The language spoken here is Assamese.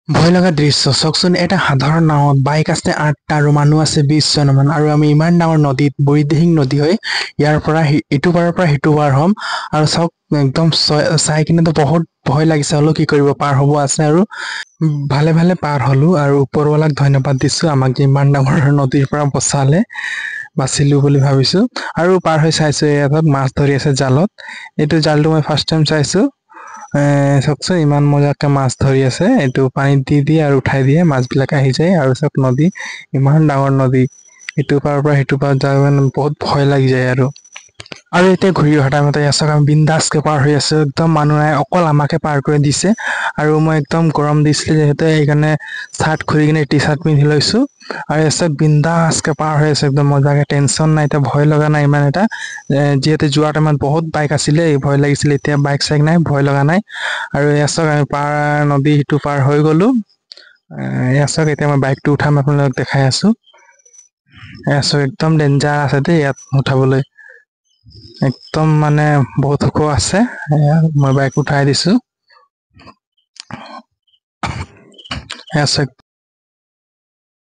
ভয় লগা দৃশ্য চাওকচোন এটা সাধাৰণ নাৱত বাইক আছে ৮টা আৰু মানুহ আছে ২০ জনমান আৰু আমি ইমান ডাঙৰ নদীত বৰিদিহিং নদী হয় ইয়াৰ পৰা ইটো পাৰৰ পৰা সিটো পাৰ হ'ম আৰু চাওক একদম চাই কিনেতো বহুত ভয় লাগিছে হলো কি কৰিব পাৰ হ'ব আছে আৰু ভালে ভালে পাৰ হলো আৰু ওপৰৱালাক ধন্যবাদ দিছো আমাক যে ইমান ডাঙৰ নদীৰ পৰা বচালে বাচিলো বুলি ভাবিছো আৰু পাৰ হৈ চাইছো ইয়াত মাছ ধৰি আছে জালত এইটো জালটো মই ফাৰ্ষ্ট টাইম চাইছো চাওকচোন ইমান মজাকে মাছ ধৰি আছে এইটো পানীত দি দিয়ে আৰু উঠাই দিয়ে মাছবিলাক আহি যায় আৰু চাওক নদী ইমান ডাঙৰ নদী ইটো পাৰৰ পৰা সিটো পাৰ যাব বহুত ভয় লাগি যায় আৰু এতিয়া ঘূৰি অহা টাইমতে চাওক আমি বিন্দাছকে পাৰ হৈ আছো একদম মানুহ নাই অকল আমাকে পাৰ কৰি দিছে আৰু মই একদম গৰম দিছিলে যিহেতু সেইকাৰণে চাৰ্ট খুলি কিনে টি চাৰ্ট পিন্ধি লৈছো আৰু চাওক বিন্দাছকে পাৰ হৈ আছে একদম মজাকে টেনচন নাই এতিয়া ভয় লগা নাই ইমান এটা যিহেতু যোৱা টাইমত বহুত বাইক আছিলে ভয় লাগিছিলে এতিয়া বাইক চাইক নাই ভয় লগা নাই আৰু এয়া চাওক আমি পাৰ নদী সিটো পাৰ হৈ গলো এয়া চাওক এতিয়া মই বাইকটো উঠাম আপোনালোকক দেখাই আছো এয়া চাওক একদম ডেঞ্জাৰ আছে দেই ইয়াত উঠাবলৈ একদম মানে বহুত ওখ আছে এয়া মই বাইক উঠাই দিছো এয়া চাওক